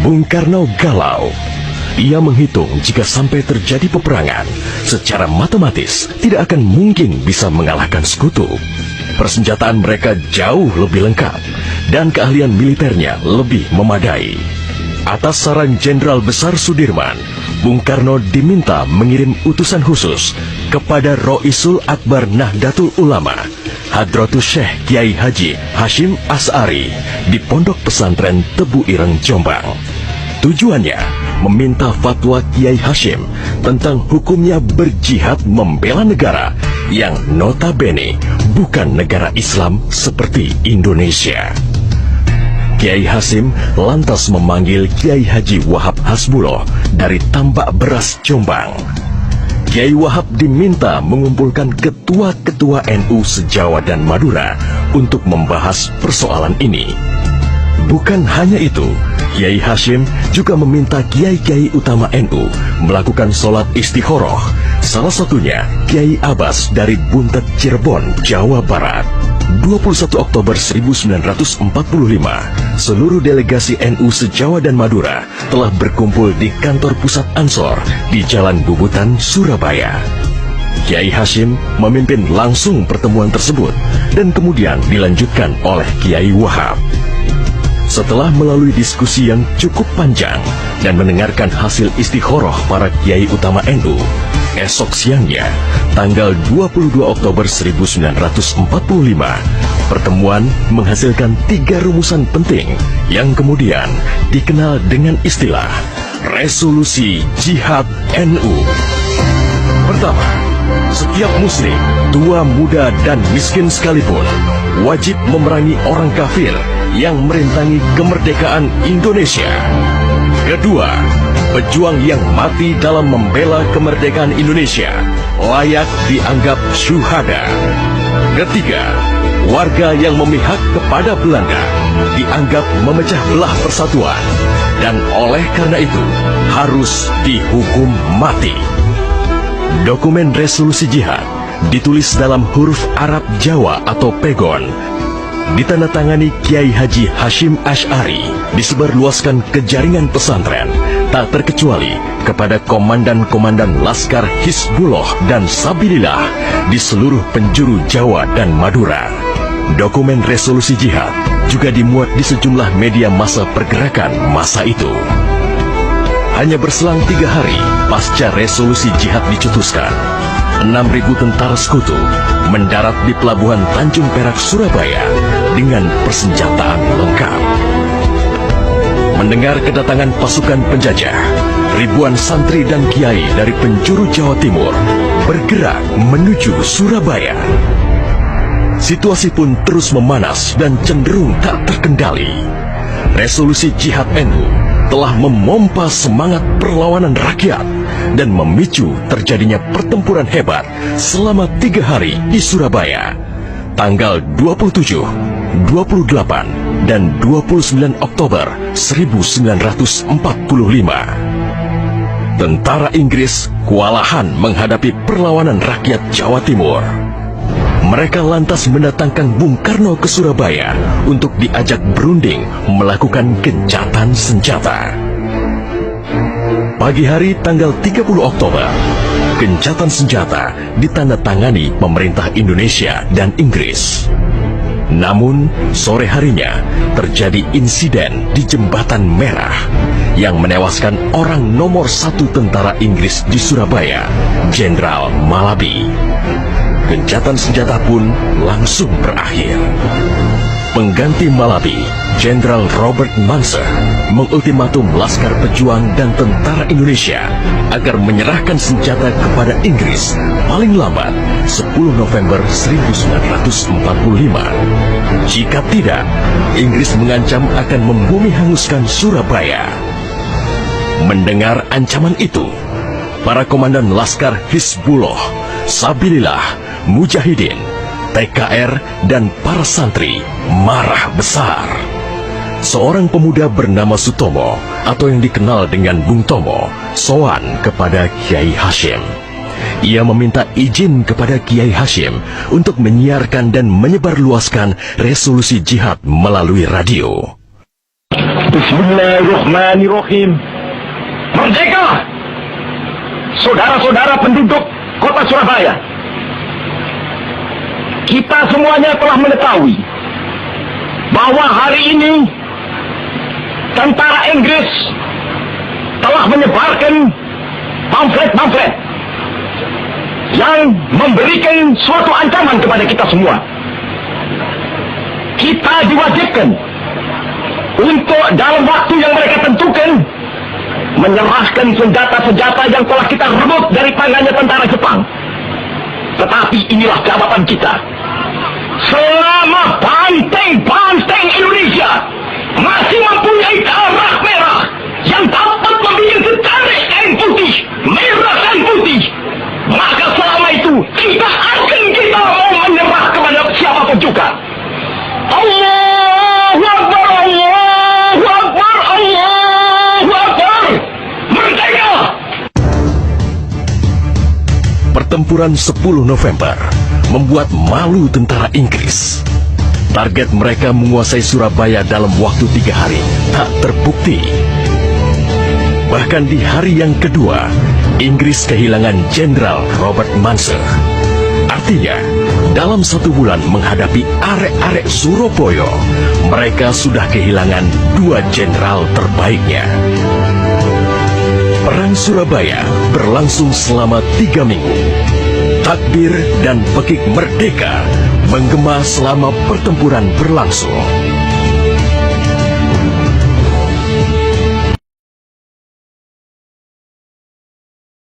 Bung Karno galau. Ia menghitung jika sampai terjadi peperangan, secara matematis tidak akan mungkin bisa mengalahkan sekutu. Persenjataan mereka jauh lebih lengkap dan keahlian militernya lebih memadai. Atas saran Jenderal Besar Sudirman, Bung Karno diminta mengirim utusan khusus kepada Roisul Akbar Nahdlatul Ulama, Hadratus Syekh Kiai Haji Hashim Asy'ari di Pondok Pesantren Tebu Ireng, Jombang. Tujuannya meminta fatwa Kiai Hashim tentang hukumnya berjihad membela negara yang notabene bukan negara Islam seperti Indonesia. Kiai Hashim lantas memanggil Kiai Haji Wahab Hasbuloh dari Tambak Beras, Jombang. Kiai Wahab diminta mengumpulkan ketua-ketua NU se-Jawa dan Madura untuk membahas persoalan ini. Bukan hanya itu, Kiai Hashim juga meminta kiai-kiai utama NU melakukan sholat istikharah, salah satunya Kiai Abbas dari Buntet, Cirebon, Jawa Barat. 21 Oktober 1945, seluruh delegasi NU se-Jawa dan Madura telah berkumpul di kantor pusat Ansor di Jalan Bubutan, Surabaya. Kiai Hashim memimpin langsung pertemuan tersebut dan kemudian dilanjutkan oleh Kiai Wahab. Setelah melalui diskusi yang cukup panjang dan mendengarkan hasil istikharah para kiai utama NU, esok siangnya, tanggal 22 Oktober 1945, pertemuan menghasilkan 3 rumusan penting yang kemudian dikenal dengan istilah Resolusi Jihad NU. Pertama, setiap muslim, tua, muda, dan miskin sekalipun, wajib memerangi orang kafir yang merintangi kemerdekaan Indonesia. Kedua, pejuang yang mati dalam membela kemerdekaan Indonesia layak dianggap syuhada. Ketiga, warga yang memihak kepada Belanda dianggap memecah belah persatuan dan oleh karena itu harus dihukum mati. Dokumen resolusi jihad ditulis dalam huruf Arab Jawa atau pegon, ditandatangani Kiai Haji Hashim Asy'ari, disebarluaskan ke jaringan pesantren, tak terkecuali kepada komandan-komandan Laskar Hizbullah dan Sabilillah di seluruh penjuru Jawa dan Madura. Dokumen resolusi jihad juga dimuat di sejumlah media massa pergerakan masa itu. Hanya berselang 3 hari pasca resolusi jihad dicetuskan, 6.000 tentara sekutu mendarat di Pelabuhan Tanjung Perak, Surabaya dengan persenjataan lengkap. Mendengar kedatangan pasukan penjajah, ribuan santri dan kiai dari penjuru Jawa Timur bergerak menuju Surabaya. Situasi pun terus memanas dan cenderung tak terkendali. Resolusi Jihad NU telah memompa semangat perlawanan rakyat dan memicu terjadinya pertempuran hebat selama 3 hari di Surabaya, tanggal 27, 28, dan 29 Oktober 1945. Tentara Inggris kewalahan menghadapi perlawanan rakyat Jawa Timur. Mereka lantas mendatangkan Bung Karno ke Surabaya untuk diajak berunding melakukan gencatan senjata. Pagi hari tanggal 30 Oktober, gencatan senjata ditandatangani pemerintah Indonesia dan Inggris. Namun, sore harinya terjadi insiden di Jembatan Merah yang menewaskan orang nomor 1 tentara Inggris di Surabaya, Jenderal Malabi. Gencatan senjata pun langsung berakhir. Pengganti Malabi, Jenderal Robert Munser, mengultimatum Laskar Pejuang dan tentara Indonesia agar menyerahkan senjata kepada Inggris paling lambat 10 November 1945. Jika tidak, Inggris mengancam akan membumi hanguskan Surabaya. Mendengar ancaman itu, para komandan Laskar Hizbullah, Sabilillah, Mujahidin, TKR, dan para santri marah besar. Seorang pemuda bernama Sutomo atau yang dikenal dengan Bung Tomo sowan kepada Kiai Hashim. Ia meminta izin kepada Kiai Hashim untuk menyiarkan dan menyebarluaskan resolusi jihad melalui radio. Bismillahirrahmanirrahim. Merdeka! Saudara-saudara penduduk kota Surabaya, kita semuanya telah mengetahui bahwa hari ini tentara Inggris telah menyebarkan pamflet-pamflet yang memberikan suatu ancaman kepada kita semua. Kita diwajibkan untuk dalam waktu yang mereka tentukan menyerahkan senjata-senjata yang telah kita rebut dari tangannya tentara Jepang. Tetapi inilah jawaban kita. Selama banteng-banteng Indonesia masih mempunyai darah merah yang dapat membuat setarik kain putih, merah dan putih, maka selama itu tidak akan kita mau menyerah kepada siapapun juga. Allahu Akbar, Allahu Akbar, Allahu Akbar. Merdeka! Pertempuran 10 November membuat malu tentara Inggris. Target mereka menguasai Surabaya dalam waktu 3 hari tak terbukti. Bahkan di hari yang kedua, Inggris kehilangan Jenderal Robert Munser. Artinya, dalam 1 bulan menghadapi arek-arek Surabaya, mereka sudah kehilangan 2 jenderal terbaiknya. Perang Surabaya berlangsung selama 3 minggu. Takbir dan pekik merdeka menggema selama pertempuran berlangsung.